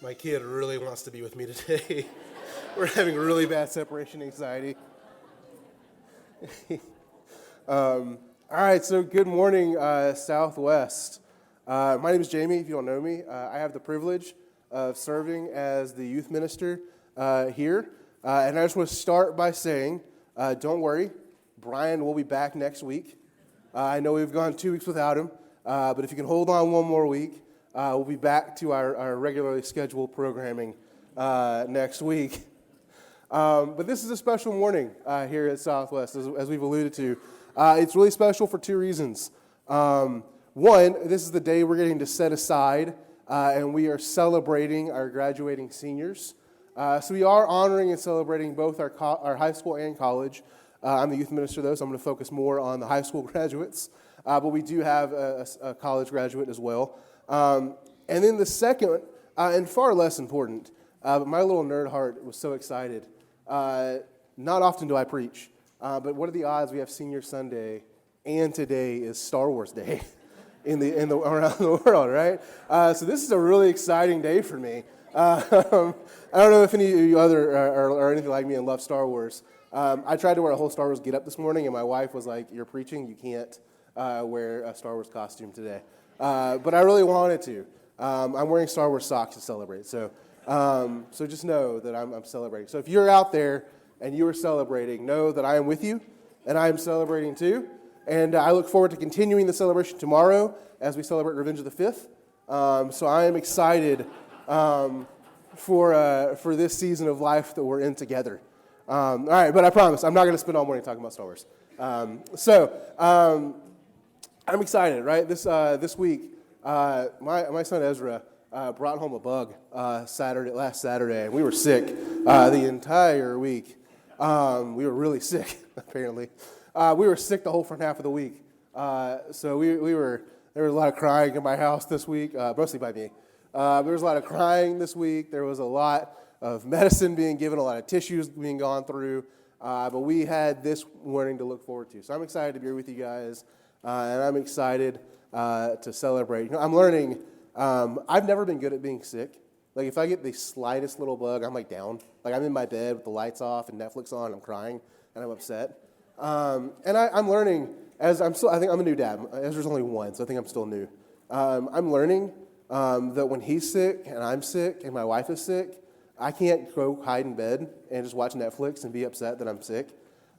My kid really wants to be with me today. We're having really bad separation anxiety. All right, so good morning, Southwest. My name is Jamey, if you don't know me. I have the privilege of serving as the youth minister here. And I just want to start by saying, don't worry, Brian will be back next week. I know we've gone 2 weeks without him, but if you can hold on one more week, we'll be back to our regularly scheduled programming next week. But this is a special morning here at Southwest, as we've alluded to. It's really special for two reasons. One, this is the day we're getting to set aside, and we are celebrating our graduating seniors. So we are honoring and celebrating both our high school and college. I'm the youth minister, though, so I'm going to focus more on the high school graduates. But we do have a college graduate as well. And then the second, and far less important, but my little nerd heart was so excited. Not often do I preach, but what are the odds we have Senior Sunday and today is Star Wars Day around the world, right? So this is a really exciting day for me. I don't know if any of you are anything like me and love Star Wars. I tried to wear a whole Star Wars get-up this morning, and my wife was like, "You're preaching, you can't wear a Star Wars costume today." But I really wanted to. I'm wearing Star Wars socks to celebrate, so just know that I'm celebrating. So if you're out there and you are celebrating, know that I am with you, and I am celebrating too. And I look forward to continuing the celebration tomorrow as we celebrate Revenge of the Fifth. So I am excited for this season of life that we're in together. All right, but I promise I'm not going to spend all morning talking about Star Wars. I'm excited, right? This week, my son Ezra brought home a bug last Saturday, and we were sick the entire week. We were really sick, apparently. We were sick the whole front half of the week. So there was a lot of crying in my house this week, mostly by me. There was a lot of crying this week. There was a lot of medicine being given, a lot of tissues being gone through. But we had this morning to look forward to. So I'm excited to be here with you guys. And I'm excited to celebrate. You know, I'm learning. I've never been good at being sick. Like if I get the slightest little bug, I'm like down. Like I'm in my bed with the lights off and Netflix on. And I'm crying and I'm upset. And I'm learning I think I'm a new dad. Ezra's only one, so I think I'm still new. I'm learning that when he's sick and I'm sick and my wife is sick, I can't go hide in bed and just watch Netflix and be upset that I'm sick.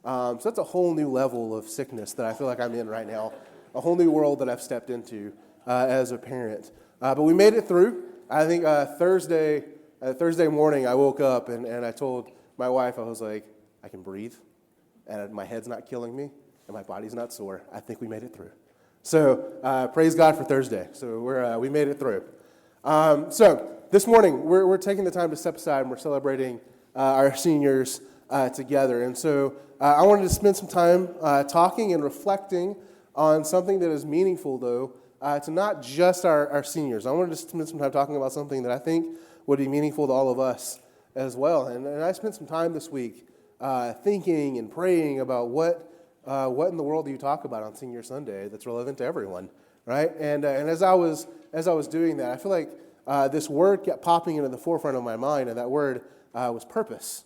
So that's a whole new level of sickness that I feel like I'm in right now, a whole new world that I've stepped into as a parent. But we made it through. I think Thursday morning I woke up and I told my wife, I was like, I can breathe, and my head's not killing me, and my body's not sore. I think we made it through. So praise God for Thursday. So we made it through. So this morning we're taking the time to step aside and we're celebrating our seniors together. And so I wanted to spend some time talking and reflecting on something that is meaningful, though, to not just our seniors. I wanted to spend some time talking about something that I think would be meaningful to all of us as well. And I spent some time this week thinking and praying about what in the world do you talk about on Senior Sunday that's relevant to everyone, right? And as I was doing that, I feel like this word kept popping into the forefront of my mind, and that word was purpose.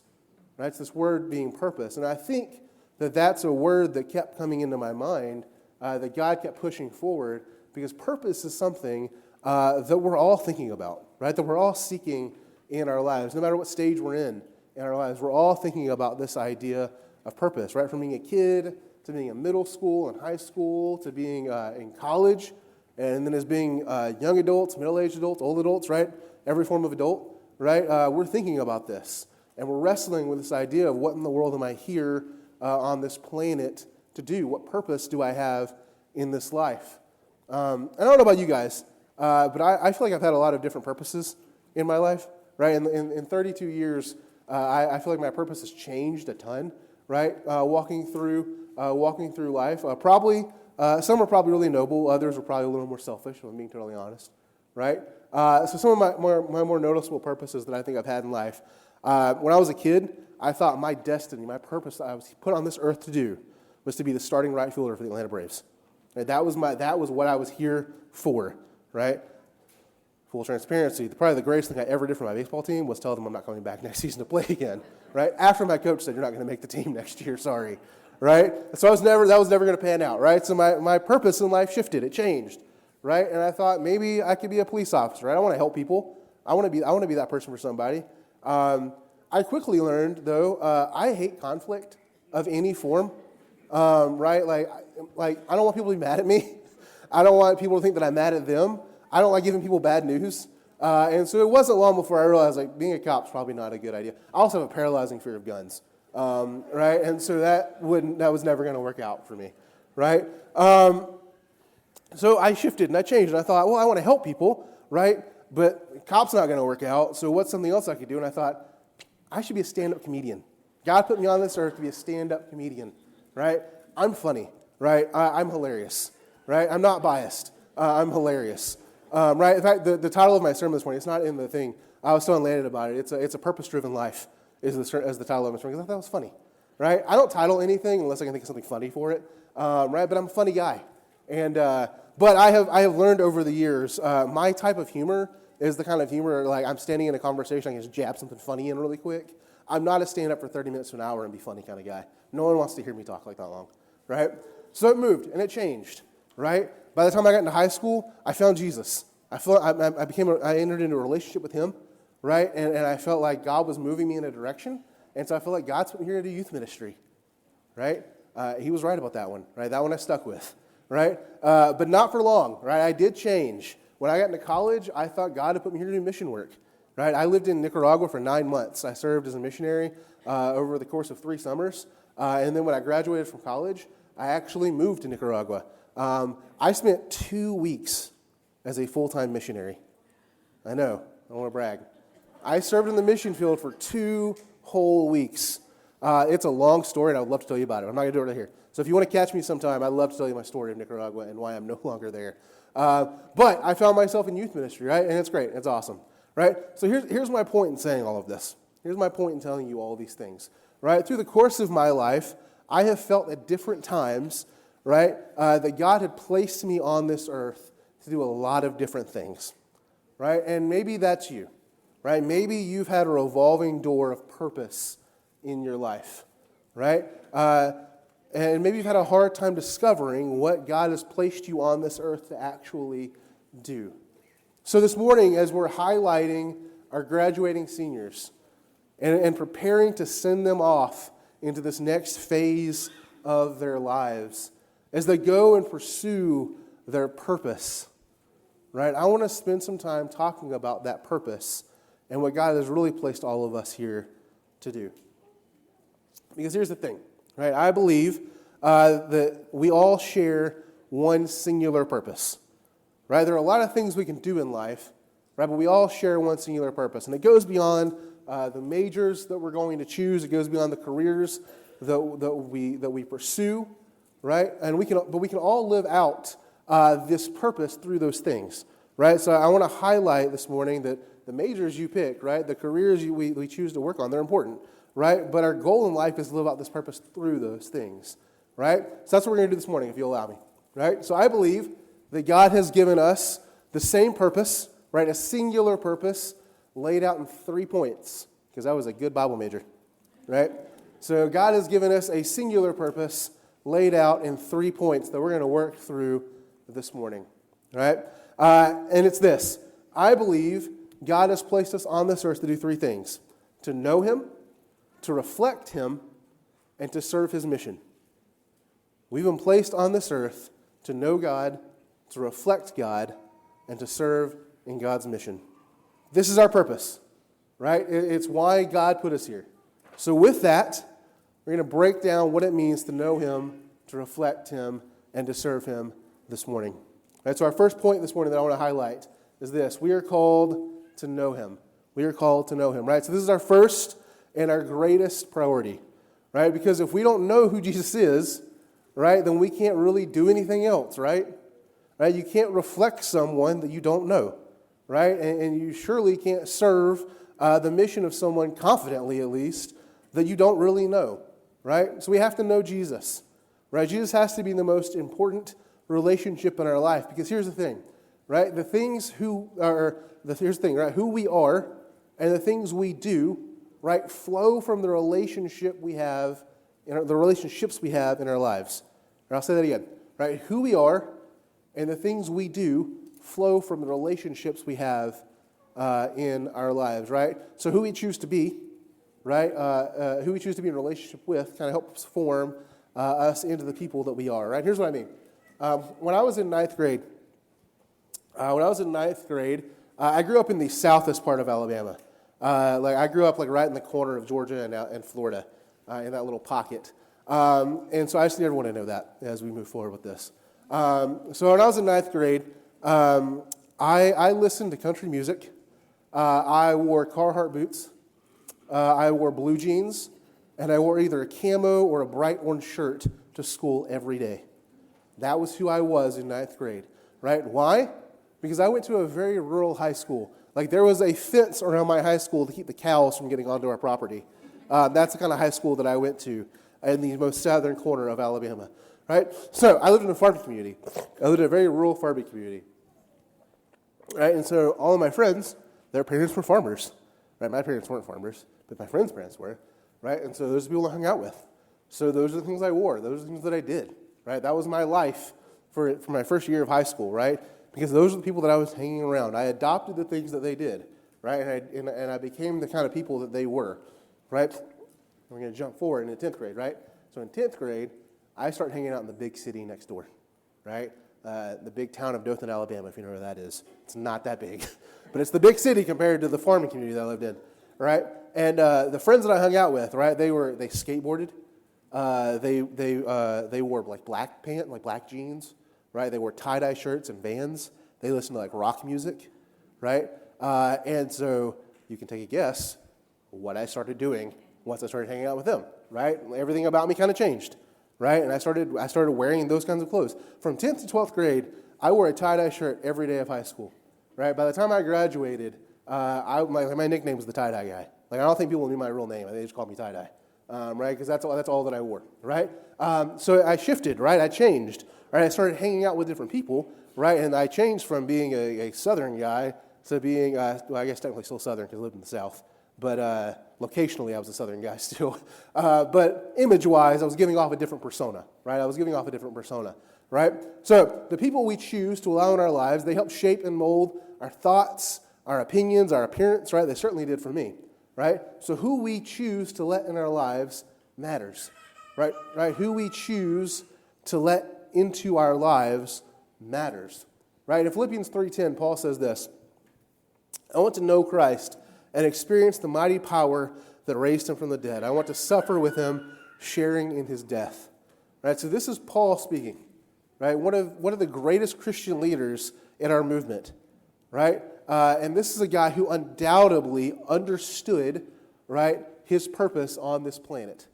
Right? It's this word being purpose. And I think that that's a word that kept coming into my mind, that God kept pushing forward, because purpose is something that we're all thinking about, right? That we're all seeking in our lives. No matter what stage we're in our lives, we're all thinking about this idea of purpose, right? From being a kid to being in middle school and high school to being in college, and then as being young adults, middle-aged adults, old adults, right? Every form of adult, right? We're thinking about this. And we're wrestling with this idea of what in the world am I here on this planet to do? What purpose do I have in this life? I don't know about you guys, but I feel like I've had a lot of different purposes in my life, right? In 32 years, I feel like my purpose has changed a ton, right? Walking through life. Some are probably really noble. Others are probably a little more selfish, if I'm being totally honest, right? So some of my more noticeable purposes that I think I've had in life. When I was a kid, I thought my destiny, my purpose that I was put on this earth to do was to be the starting right fielder for the Atlanta Braves. Right? That was what I was here for, right? Full transparency, probably the greatest thing I ever did for my baseball team was tell them I'm not coming back next season to play again, right? After my coach said, you're not going to make the team next year, sorry, right? So that was never going to pan out, right? So my purpose in life shifted, it changed, right? And I thought maybe I could be a police officer, right? I want to help people. I want to be that person for somebody. I quickly learned, though, I hate conflict of any form, right? Like I don't want people to be mad at me. I don't want people to think that I'm mad at them. I don't like giving people bad news. And so it wasn't long before I realized, like, being a cop's probably not a good idea. I also have a paralyzing fear of guns, right? And so that was never going to work out for me, right? So I shifted and I changed. And I thought, well, I want to help people, right? But cop's not going to work out. So what's something else I could do? And I thought, I should be a stand-up comedian. God put me on this earth to be a stand-up comedian, right? I'm funny, right? I'm hilarious, right? I'm not biased. I'm hilarious. Right. In fact, the title of my sermon this morning, it's not in the thing. I was so elated about it. It's a purpose-driven life is the title of my sermon, because I thought that was funny. Right. I don't title anything unless I can think of something funny for it. Right. But I'm a funny guy. And but I have learned over the years, my type of humor is the kind of humor, like I'm standing in a conversation, I can just jab something funny in really quick. I'm not a stand up for 30 minutes to an hour and be funny kind of guy. No one wants to hear me talk like that long. Right. So it moved and it changed. Right. By the time I got into high school, I found Jesus. I entered into a relationship with him, right? And I felt like God was moving me in a direction. And so I felt like God's put me here to do youth ministry, right? He was right about that one, right? That one I stuck with, right? But not for long, right? I did change. When I got into college, I thought God had put me here to do mission work, right? I lived in Nicaragua for 9 months. I served as a missionary over the course of 3 summers. And then when I graduated from college, I actually moved to Nicaragua. I spent 2 weeks as a full-time missionary. I know, I don't want to brag. I served in the mission field for 2 whole weeks. It's a long story, and I would love to tell you about it. I'm not going to do it right here. So if you want to catch me sometime, I'd love to tell you my story of Nicaragua and why I'm no longer there. But I found myself in youth ministry, right? And it's great. It's awesome, right? So here's my point in saying all of this. Here's my point in telling you all these things, right? Through the course of my life, I have felt at different times, right, that God had placed me on this earth to do a lot of different things, right? And maybe that's you, right? Maybe you've had a revolving door of purpose in your life, right? And maybe you've had a hard time discovering what God has placed you on this earth to actually do. So this morning, as we're highlighting our graduating seniors and preparing to send them off into this next phase of their lives, as they go and pursue their purpose, right? I want to spend some time talking about that purpose and what God has really placed all of us here to do. Because here's the thing, right? I believe that we all share one singular purpose, right? There are a lot of things we can do in life, right? But we all share one singular purpose. And it goes beyond the majors that we're going to choose. It goes beyond the careers that we pursue, right? And we can all live out this purpose through those things, right? So I want to highlight this morning that the majors you pick, right, the careers we choose to work on, they're important, right? But our goal in life is to live out this purpose through those things, right? So that's what we're going to do this morning, if you'll allow me, right? So I believe that God has given us the same purpose, right, a singular purpose laid out in 3 points, because I was a good Bible major, right? So God has given us a singular purpose laid out in 3 points that we're going to work through this morning, right? And it's this. I believe God has placed us on this earth to do 3 things: to know Him, to reflect Him, and to serve His mission. We've been placed on this earth to know God, to reflect God, and to serve in God's mission. This is our purpose, right? It's why God put us here. So with that, we're going to break down what it means to know Him, to reflect Him, and to serve Him this morning. Right, so our first point this morning that I want to highlight is this. We are called to know Him. We are called to know Him, right? So this is our first and our greatest priority, right? Because if we don't know who Jesus is, right, then we can't really do anything else, right? Right? You can't reflect someone that you don't know, right? And you surely can't serve the mission of someone confidently, at least, that you don't really know, right? So we have to know Jesus, right? Jesus has to be the most important relationship in our life, because here's the thing, right? Here's the thing, right? Who we are and the things we do, right, flow from the relationship we have, the relationships we have in our lives. And I'll say that again, right? Who we are and the things we do flow from the relationships we have in our lives, right? So who we choose to be, right? Who we choose to be in a relationship with kind of helps form us into the people that we are, right? Here's what I mean. When I was in ninth grade, I grew up in the southest part of Alabama. I grew up right in the corner of Georgia and Florida, in that little pocket. And so I just need everyone to know that as we move forward with this. So when I was in ninth grade, I listened to country music. I wore Carhartt boots. I wore blue jeans. And I wore either a camo or a bright orange shirt to school every day. That was who I was in ninth grade, right? Why? Because I went to a very rural high school. There was a fence around my high school to keep the cows from getting onto our property. That's the kind of high school that I went to in the most southern corner of Alabama, right? So I lived in a farming community. I lived in a very rural farming community, right? And so all of my friends, their parents were farmers, right? My parents weren't farmers, but my friends' parents were, right? And so those are the people I hung out with. So those are the things I wore. Those are the things that I did, right? That was my life for my first year of high school, right? Because those are the people that I was hanging around. I adopted the things that they did, right? And I became the kind of people that they were, right? We're going to jump forward into 10th grade, right? So in 10th grade, I started hanging out in the big city next door, right? The big town of Dothan, Alabama, if you know where that is. It's not that big, but it's the big city compared to the farming community that I lived in, right? And the friends that I hung out with, right? They skateboarded. They wore black jeans, right? They wore tie-dye shirts and Vans. They listened to rock music, right? And so you can take a guess what I started doing once I started hanging out with them, right? Everything about me kind of changed, right? And I started wearing those kinds of clothes. From 10th to 12th grade, I wore a tie-dye shirt every day of high school, right? By the time I graduated, my nickname was the tie-dye guy. I don't think people knew my real name. They just called me tie-dye, right? Because that's all that I wore, right? So I shifted, right? I changed, right? I started hanging out with different people, right? And I changed from being a Southern guy to being, I guess technically still Southern because I lived in the South. But locationally, I was a Southern guy still. But image-wise, I was giving off a different persona, right? Right? So the people we choose to allow in our lives, they help shape and mold our thoughts, our opinions, our appearance, right? They certainly did for me, right? So who we choose to let in our lives matters, right? Who we choose to let into our lives matters, right? In Philippians 3:10, Paul says this, I want to know Christ and experience the mighty power that raised him from the dead. I want to suffer with him, sharing in his death. Right? So this is Paul speaking, right? One of the greatest Christian leaders in our movement, right? And this is a guy who undoubtedly understood, right, his purpose on this planet,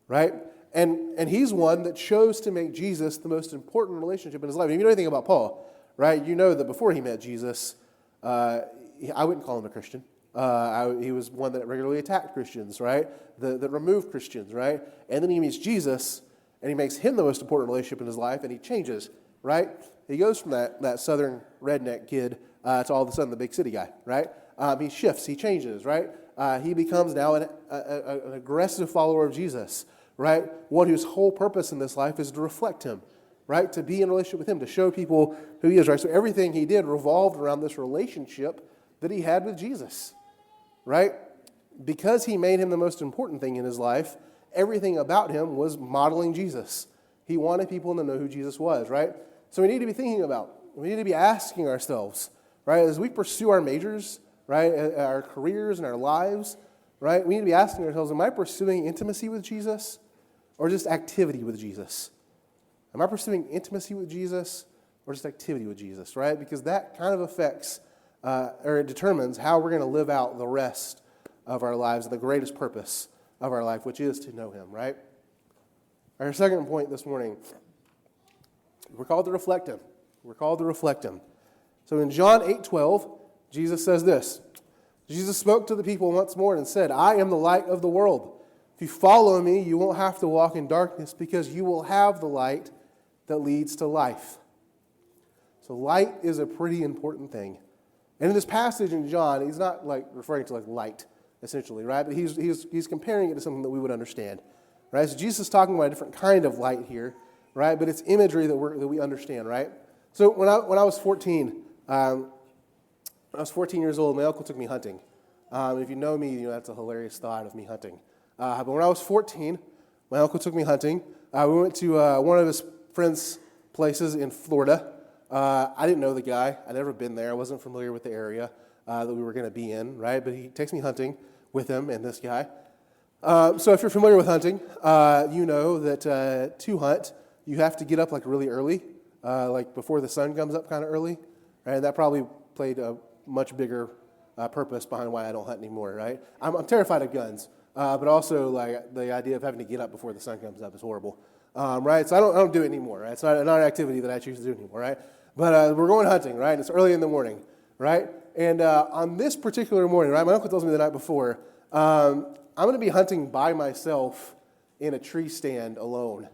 right? And he's one that chose to make Jesus the most important relationship in his life. If you know anything about Paul, right, you know that before he met Jesus, I wouldn't call him a Christian. He was one that regularly attacked Christians, right? That removed Christians, right? And then he meets Jesus, and he makes him the most important relationship in his life, and he changes, right? He goes from that southern redneck kid to all of a sudden the big city guy, right? He shifts, he changes, right? He becomes now an aggressive follower of Jesus, right? One whose whole purpose in this life is to reflect him, right? To be in relationship with him, to show people who he is, right? So everything he did revolved around this relationship that he had with Jesus, right? Because he made him the most important thing in his life, everything about him was modeling Jesus. He wanted people to know who Jesus was, right? So we need to be thinking about, we need to be asking ourselves, right, as we pursue our majors, right, our careers and our lives, right, we need to be asking ourselves, am I pursuing intimacy with Jesus or just activity with Jesus? Am I pursuing intimacy with Jesus or just activity with Jesus, right? Because that kind of affects or it determines how we're going to live out the rest of our lives and the greatest purpose of our life, which is to know him, right? Our second point this morning, we're called to reflect him. We're called to reflect him. So in John 8:12, Jesus says this. Jesus spoke to the people once more and said, I am the light of the world. If you follow me, you won't have to walk in darkness because you will have the light that leads to life. So light is a pretty important thing. And in this passage in John, he's not like referring to like light, essentially, right? But he's comparing it to something that we would understand, right? So Jesus is talking about a different kind of light here, right? But it's imagery that we understand, right? So when I was 14, when I was 14 years old, my uncle took me hunting. If you know me, you know that's a hilarious thought of me hunting. But when I was 14, my uncle took me hunting. We went to one of his friends' places in Florida. I didn't know the guy. I'd never been there. I wasn't familiar with the area that we were going to be in, right? But he takes me hunting with him and this guy. So if you're familiar with hunting, you know that to hunt, you have to get up like really early, like before the sun comes up kind of early, right? That probably played a much bigger purpose behind why I don't hunt anymore, right? I'm terrified of guns, but also like the idea of having to get up before the sun comes up is horrible, right? So I don't do it anymore, right? It's not an activity that I choose to do anymore, right? But we're going hunting, right? It's early in the morning, right? And on this particular morning, right, my uncle tells me the night before, I'm going to be hunting by myself in a tree stand alone,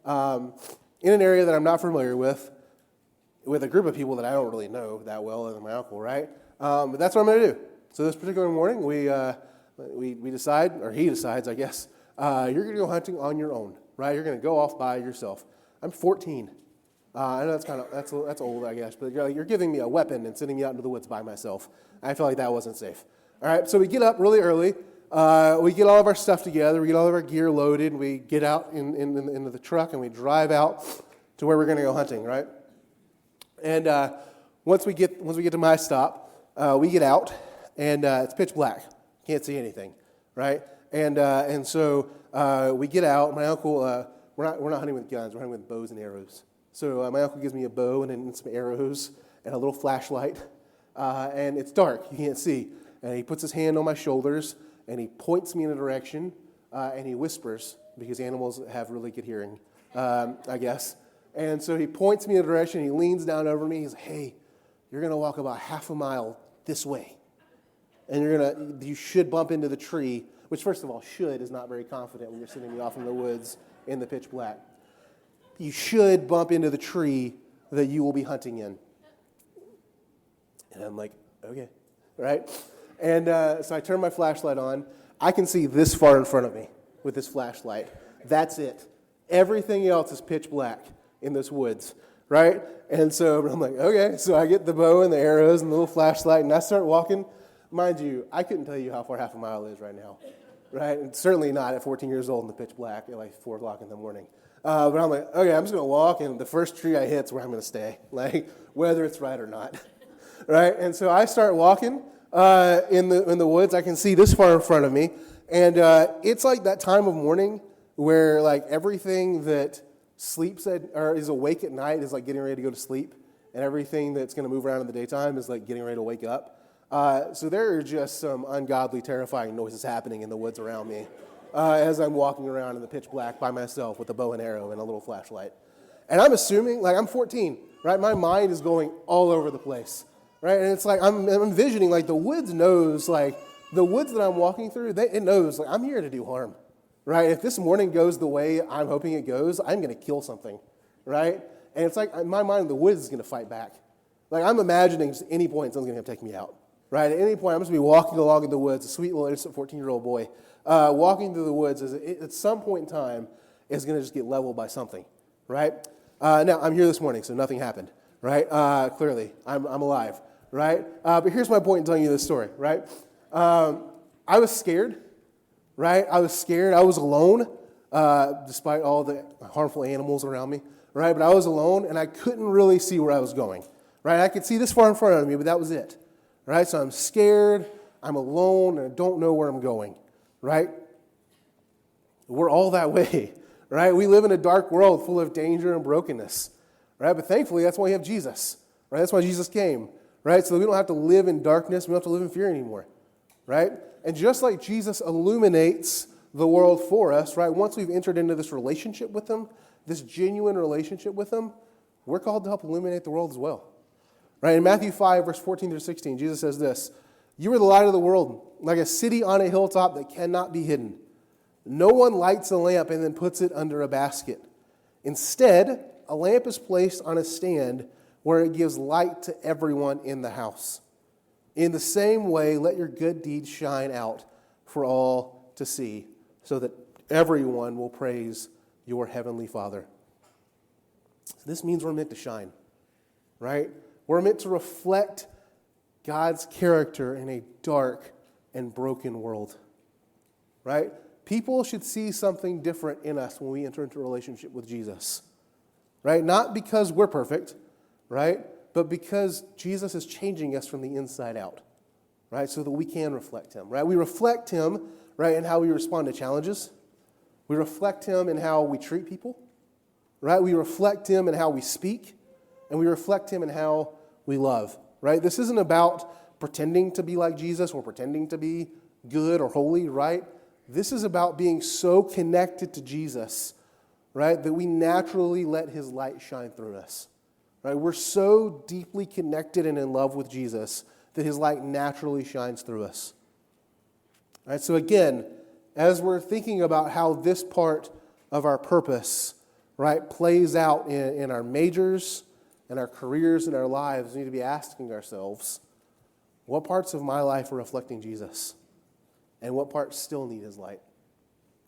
in an area that I'm not familiar with a group of people that I don't really know that well, other than my uncle, right? But that's what I'm going to do. So this particular morning, we decide, or he decides, I guess, you're going to go hunting on your own, right? You're going to go off by yourself. I'm 14. I know that's old, I guess, but you're giving me a weapon and sending me out into the woods by myself. I felt like that wasn't safe. All right, so we get up really early. We get all of our stuff together. We get all of our gear loaded. We get out into the truck and we drive out to where we're going to go hunting, right? And once we get to my stop, we get out and it's pitch black. Can't see anything, right? And so we get out. My uncle, we're not hunting with guns. We're hunting with bows and arrows. So my uncle gives me a bow and some arrows and a little flashlight, and it's dark. You can't see. And he puts his hand on my shoulders and he points me in a direction and he whispers, because animals have really good hearing, I guess. And so he points me in a direction. He leans down over me. He's like, "Hey, you're going to walk about half a mile this way, and you should bump into the tree." Which, first of all, "should" is not very confident when you're sending me off in the woods in the pitch black. You should bump into the tree that you will be hunting in. And I'm like, okay, right? And so I turn my flashlight on. I can see this far in front of me with this flashlight. That's it. Everything else is pitch black in this woods, right? And so I'm like, okay. So I get the bow and the arrows and the little flashlight, and I start walking. Mind you, I couldn't tell you how far half a mile is right now, right? And certainly not at 14 years old in the pitch black at like 4 o'clock in the morning. But I'm like, okay, I'm just going to walk, and the first tree I hit's where I'm going to stay, like whether it's right or not, right? And so I start walking in the woods. I can see this far in front of me, and it's like that time of morning where like everything that sleeps or is awake at night is like getting ready to go to sleep, and everything that's going to move around in the daytime is like getting ready to wake up. So there are just some ungodly, terrifying noises happening in the woods around me. As I'm walking around in the pitch black by myself with a bow and arrow and a little flashlight. And I'm assuming, like I'm 14, right? My mind is going all over the place, right? And it's like I'm envisioning like the woods knows, like the woods that I'm walking through, it knows like I'm here to do harm, right? If this morning goes the way I'm hoping it goes, I'm going to kill something, right? And it's like in my mind, the woods is going to fight back. Like I'm imagining just any point someone's going to take me out, right? At any point, I'm just going to be walking along in the woods, a sweet little innocent 14-year-old boy, walking through the woods at some point in time is going to just get leveled by something, right? Now, I'm here this morning, so nothing happened, right? Clearly, I'm alive, right? But here's my point in telling you this story, right? I was scared, right? I was scared. I was alone, despite all the harmful animals around me, right? But I was alone, and I couldn't really see where I was going, right? I could see this far in front of me, but that was it, right? So I'm scared, I'm alone, and I don't know where I'm going. Right? We're all that way, right? We live in a dark world full of danger and brokenness, right? But thankfully, that's why we have Jesus, right? That's why Jesus came, right? So that we don't have to live in darkness. We don't have to live in fear anymore, right? And just like Jesus illuminates the world for us, right? Once we've entered into this relationship with Him, this genuine relationship with Him, we're called to help illuminate the world as well, right? In Matthew 5, verse 14 through 16, Jesus says this, "You are the light of the world, like a city on a hilltop that cannot be hidden. No one lights a lamp and then puts it under a basket. Instead, a lamp is placed on a stand where it gives light to everyone in the house. In the same way, let your good deeds shine out for all to see, so that everyone will praise your heavenly Father. This means we're meant to shine, right? We're meant to reflect God's character in a dark and broken world, right? People should see something different in us when we enter into a relationship with Jesus, right? Not because we're perfect, right? But because Jesus is changing us from the inside out, right? So that we can reflect him, right? We reflect him, right, in how we respond to challenges. We reflect him in how we treat people, right? We reflect him in how we speak, and we reflect him in how we love, right? This isn't about pretending to be like Jesus or pretending to be good or holy, right? This is about being so connected to Jesus, right, that we naturally let his light shine through us, right? We're so deeply connected and in love with Jesus that his light naturally shines through us. All right, so again, as we're thinking about how this part of our purpose, right, plays out in our majors and our careers and our lives, we need to be asking ourselves, what parts of my life are reflecting Jesus? And what parts still need his light?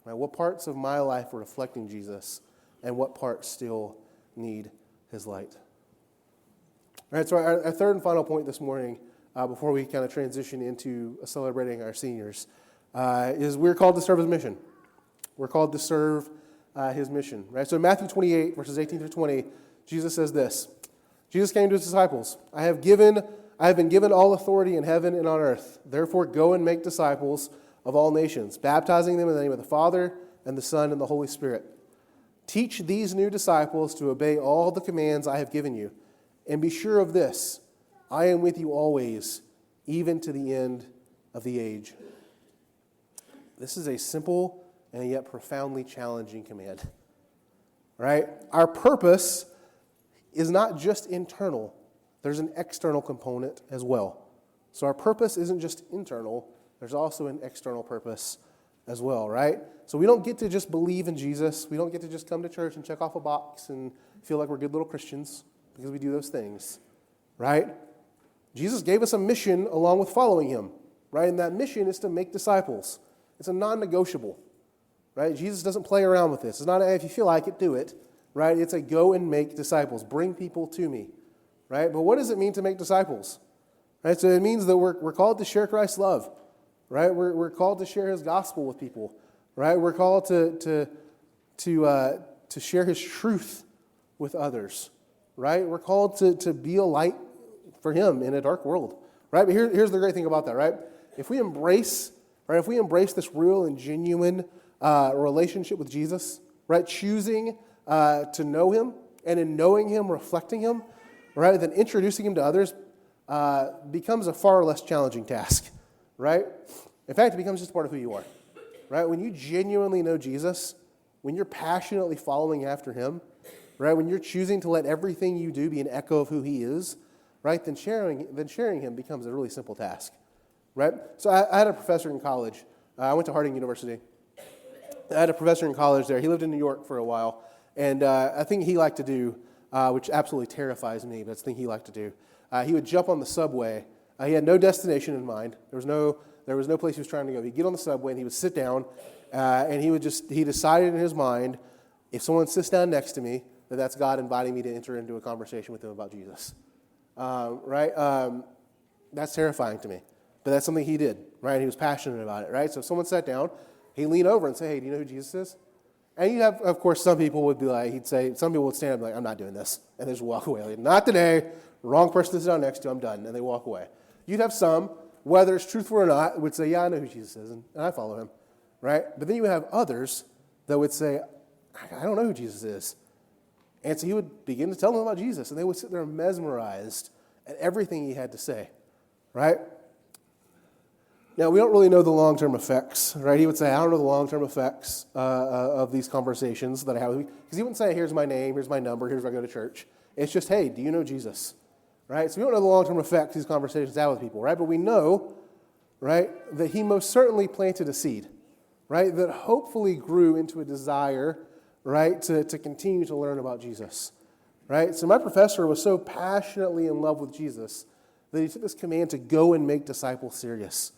Right, what parts of my life are reflecting Jesus? And what parts still need his light? All right, so our third and final point this morning, before we kind of transition into celebrating our seniors, is we're called to serve his mission. We're called to serve his mission. Right? So in Matthew 28, verses 18 through 20, Jesus says this. Jesus came to his disciples, I have been given all authority in heaven and on earth. Therefore go and make disciples of all nations, baptizing them in the name of the Father and the Son and the Holy Spirit. Teach these new disciples to obey all the commands I have given you. And be sure of this, I am with you always, even to the end of the age. This is a simple and yet profoundly challenging command. Right? Our purpose is not just internal. There's an external component as well. So our purpose isn't just internal. There's also an external purpose as well, right? So we don't get to just believe in Jesus. We don't get to just come to church and check off a box and feel like we're good little Christians because we do those things, right? Jesus gave us a mission along with following him, right? And that mission is to make disciples. It's a non-negotiable, right? Jesus doesn't play around with this. It's not a, if you feel like it, do it, right? It's a go and make disciples. Bring people to me, right? But what does it mean to make disciples? Right? So it means that we're called to share Christ's love, right? We're called to share his gospel with people, right? We're called to share his truth with others, right? We're called to be a light for him in a dark world, right? But here's the great thing about that, right? If we embrace this real and genuine relationship with Jesus, right? Choosing to know him, and in knowing him, reflecting him, right? Then introducing him to others becomes a far less challenging task, right? In fact, it becomes just part of who you are, right? When you genuinely know Jesus, when you're passionately following after him, right? When you're choosing to let everything you do be an echo of who he is, right? Then sharing him becomes a really simple task, right? So I had a professor in college. I went to Harding University. I had a professor in college there. He lived in New York for a while, and a thing he liked to do, which absolutely terrifies me, but it's a thing he liked to do. He would jump on the subway. He had no destination in mind. There was no place he was trying to go. He'd get on the subway and he would sit down, and he decided in his mind, if someone sits down next to me, that's God inviting me to enter into a conversation with them about Jesus. Right? That's terrifying to me. But that's something he did, right? He was passionate about it, right? So if someone sat down, he'd lean over and say, hey, do you know who Jesus is? And you have, of course, some people would be like, some people would stand up and be like, I'm not doing this. And they just walk away. Like, not today. Wrong person to sit down next to, I'm done. And they walk away. You'd have some, whether it's truthful or not, would say, yeah, I know who Jesus is, and I follow him, right? But then you have others that would say, I don't know who Jesus is. And so he would begin to tell them about Jesus, and they would sit there mesmerized at everything he had to say, right? Now, we don't really know the long-term effects, right? He would say, I don't know the long-term effects of these conversations that I have with you. Because he wouldn't say, here's my name, here's my number, here's where I go to church. It's just, hey, do you know Jesus? Right? So we don't know the long-term effects these conversations have with people, right? But we know, right, that he most certainly planted a seed, right, that hopefully grew into a desire, right, to continue to learn about Jesus. right? So my professor was so passionately in love with Jesus that he took this command to go and make disciples serious,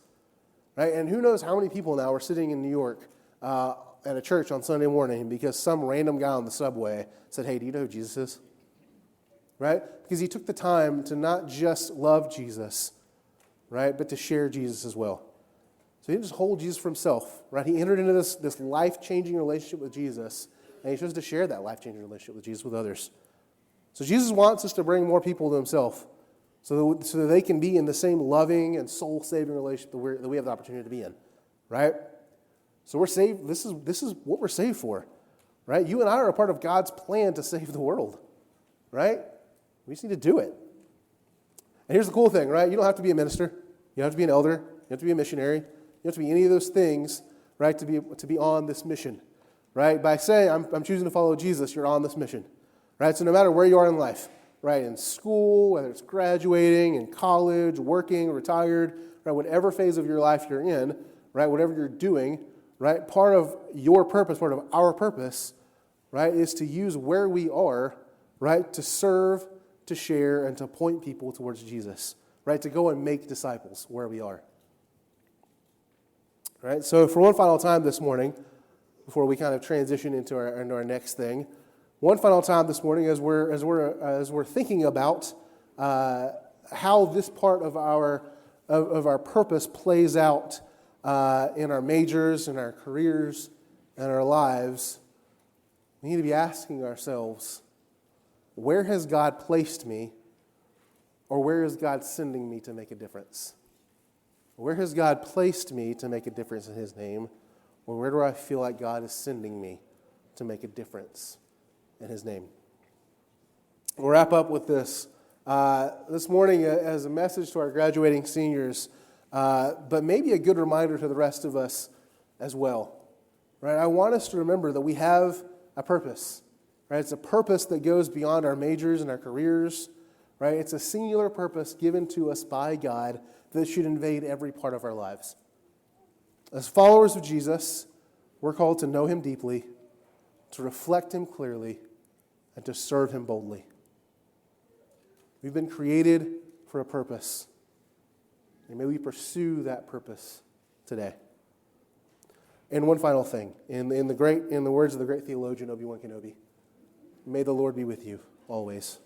right? And who knows how many people now are sitting in New York at a church on Sunday morning because some random guy on the subway said, hey, do you know who Jesus is? Right? Because he took the time to not just love Jesus, right, but to share Jesus as well. So he didn't just hold Jesus for himself, right? He entered into this life-changing relationship with Jesus, and he chose to share that life-changing relationship with Jesus with others. So Jesus wants us to bring more people to himself so that they can be in the same loving and soul-saving relationship that we have the opportunity to be in, right? So we're saved. This is what we're saved for, right? You and I are a part of God's plan to save the world, right? We just need to do it. And here's the cool thing, right? You don't have to be a minister. You don't have to be an elder. You don't have to be a missionary. You don't have to be any of those things, right, to be on this mission, right? By saying, I'm choosing to follow Jesus, you're on this mission, right? So no matter where you are in life, right, in school, whether it's graduating, in college, working, retired, right, whatever phase of your life you're in, right, whatever you're doing, right, part of your purpose, part of our purpose, right, is to use where we are, right, to serve, to share, and to point people towards Jesus, right, to go and make disciples where we are. Right, so for one final time this morning, before we kind of transition into our next thing, one final time this morning as we're thinking about how this part of our purpose plays out in our majors, in our careers, and our lives, we need to be asking ourselves, where has God placed me, or where is God sending me to make a difference? Where has God placed me to make a difference in his name, or where do I feel like God is sending me to make a difference in his name? We'll wrap up with this. This morning as a message to our graduating seniors, but maybe a good reminder to the rest of us as well. Right? I want us to remember that we have a purpose. Right? It's a purpose that goes beyond our majors and our careers. Right? It's a singular purpose given to us by God that should invade every part of our lives. As followers of Jesus, we're called to know him deeply, to reflect him clearly, and to serve him boldly. We've been created for a purpose, and may we pursue that purpose today. And one final thing, in the words of the great theologian Obi-Wan Kenobi, may the Lord be with you always.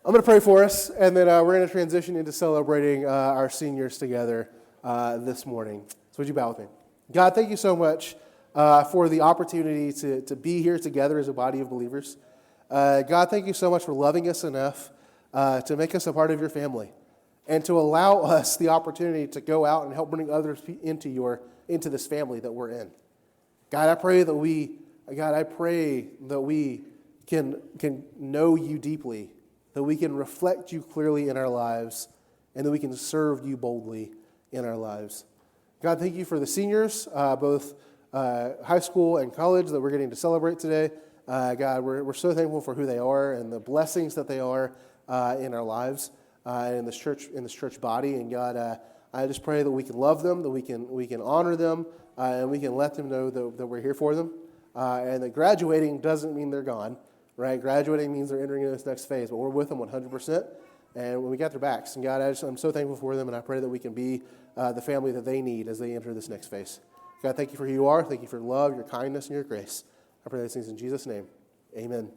I'm going to pray for us, and then we're going to transition into celebrating our seniors together this morning. So would you bow with me? God, thank you so much for the opportunity to be here together as a body of believers. God, thank you so much for loving us enough to make us a part of your family and to allow us the opportunity to go out and help bring others into this family that we're in. God, I pray that we can know you deeply, that we can reflect you clearly in our lives, and that we can serve you boldly in our lives. God, thank you for the seniors, both high school and college, that we're getting to celebrate today. God, we're so thankful for who they are and the blessings that they are in our lives and in this church body. And God, I just pray that we can love them, that we can honor them, and we can let them know that we're here for them. And that graduating doesn't mean they're gone, right? Graduating means they're entering into this next phase, but we're with them 100%, and we got their backs. And God, I'm so thankful for them, and I pray that we can be the family that they need as they enter this next phase. God, thank you for who you are. Thank you for your love, your kindness, and your grace. I pray these things in Jesus' name. Amen.